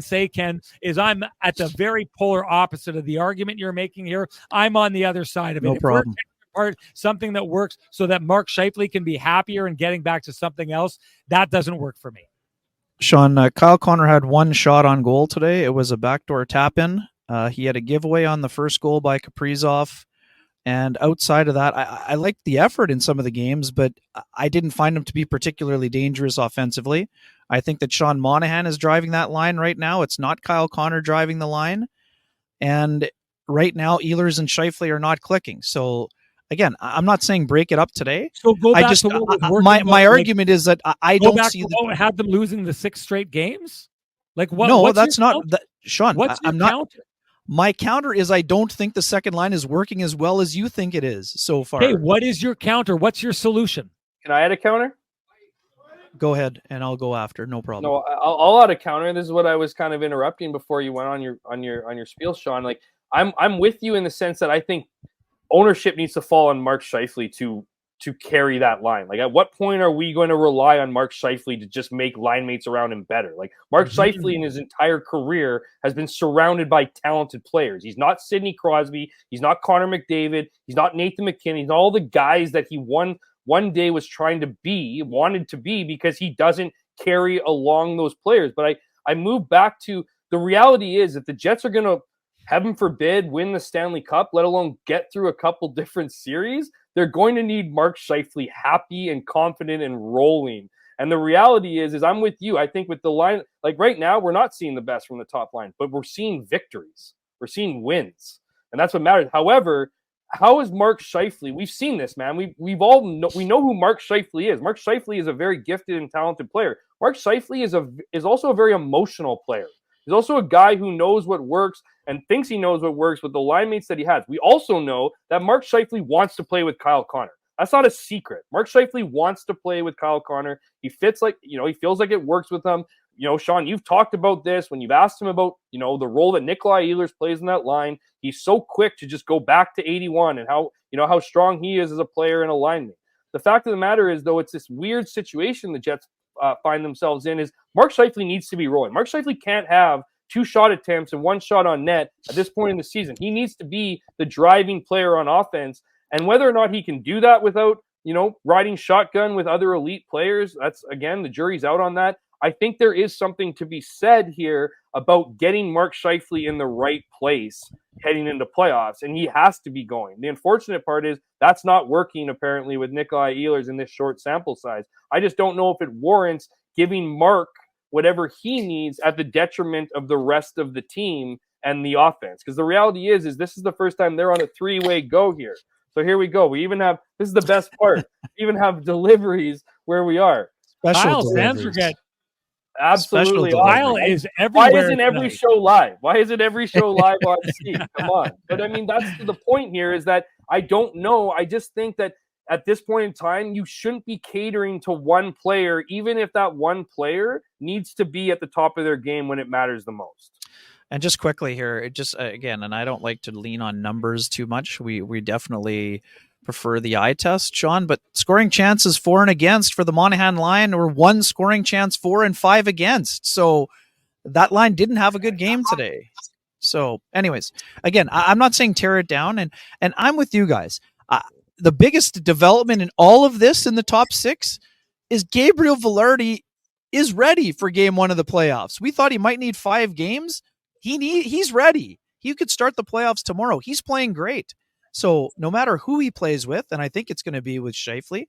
say, Ken, is I'm at the very polar opposite of the argument you're making here. I'm on the other side of it. No problem. Apart something that works so that Mark Scheifele can be happier and getting back to something else, that doesn't work for me. Sean, Kyle Connor had one shot on goal today. It was a backdoor tap-in. He had a giveaway on the first goal by Kaprizov. And outside of that, I liked the effort in some of the games, but I didn't find him to be particularly dangerous offensively. I think that Sean Monahan is driving that line right now. It's not Kyle Connor driving the line. And right now, Ehlers and Scheifele are not clicking. So, again, I'm not saying break it up today. So go back to what was working. My argument is that I don't see have them losing the 6 straight games. Like what? No, that's not Sean. What's your counter? My counter is I don't think the second line is working as well as you think it is so far. Hey, what is your counter? What's your solution? Can I add a counter? Go ahead, and I'll go after. No problem. No, I'll add a counter. This is what I was kind of interrupting before you went on your spiel, Sean. Like I'm with you in the sense that I think ownership needs to fall on Mark Scheifele to carry that line. Like, at what point are we going to rely on Mark Scheifele to just make line mates around him better? Like, Mark Scheifele in his entire career has been surrounded by talented players. He's not Sidney Crosby. He's not Connor McDavid. He's not Nathan McKinnon. He's not all the guys that he one day was trying to be, wanted to be, because he doesn't carry along those players. But I move back to the reality is that the Jets are going to, heaven forbid, win the Stanley Cup, let alone get through a couple different series. They're going to need Mark Scheifele happy and confident and rolling. And the reality is I'm with you. I think with the line, like right now, we're not seeing the best from the top line, but we're seeing victories. We're seeing wins. And that's what matters. However, how is Mark Scheifele? We've seen this, man. We know who Mark Scheifele is. Mark Scheifele is a very gifted and talented player. Mark Scheifele is also a very emotional player. He's also a guy who knows what works and thinks he knows what works with the line mates that he has. We also know that Mark Scheifele wants to play with Kyle Connor. That's not a secret. Mark Scheifele wants to play with Kyle Connor. He fits like, he feels like it works with him. Sean, you've talked about this when you've asked him about, the role that Nikolai Ehlers plays in that line. He's so quick to just go back to 81 and how strong he is as a player and a lineman. The fact of the matter is, though, it's this weird situation the Jets find themselves in is Mark Scheifele needs to be rolling. Mark Scheifele can't have 2 shot attempts and 1 shot on net at this point in the season. He needs to be the driving player on offense. And whether or not he can do that without, riding shotgun with other elite players, that's, again, the jury's out on that. I think there is something to be said here about getting Mark Scheifele in the right place heading into playoffs, and he has to be going. The unfortunate part is that's not working, apparently, with Nikolai Ehlers in this short sample size. I just don't know if it warrants giving Mark whatever he needs at the detriment of the rest of the team and the offense. Because the reality is this is the first time they're on a 3-way go here. So here we go. We even have, this is the best part, we even have deliveries where we are. Kyle Sandstrom. Absolutely. Kyle is everywhere. Why isn't every show live? Why isn't every show live on Steve? Come on. But I mean, that's the point here is that I don't know. I just think that at this point in time, you shouldn't be catering to one player, even if that one player needs to be at the top of their game when it matters the most. And just quickly here, it just, again, and I don't like to lean on numbers too much. We definitely prefer the eye test, Sean, but scoring chances for and against for the Monahan line, or 1 scoring chance for and 5 against. So that line didn't have a good game today. So anyways, again, I'm not saying tear it down, and I'm with you guys. The biggest development in all of this in the top 6 is Gabriel Vilardi is ready for game 1 of the playoffs. We thought he might need 5 games. He's ready. He could start the playoffs tomorrow. He's playing great. So no matter who he plays with, and I think it's going to be with Scheifele,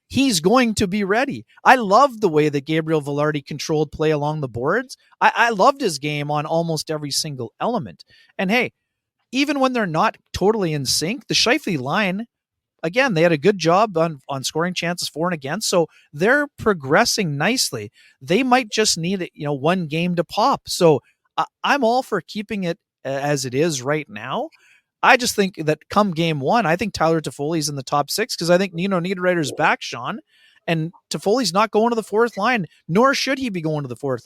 he's going to be ready. I love the way that Gabriel Vilardi controlled play along the boards. I loved his game on almost every single element. And hey, even when they're not totally in sync, the Scheifele line, again, they had a good job on scoring chances for and against. So they're progressing nicely. They might just need 1 game to pop. So I'm all for keeping it as it is right now. I just think that come game 1, I think Tyler Toffoli's in the top 6 because I think Nino Niederreiter's back, Sean, and Toffoli's not going to the 4th line, nor should he be going to the 4th line.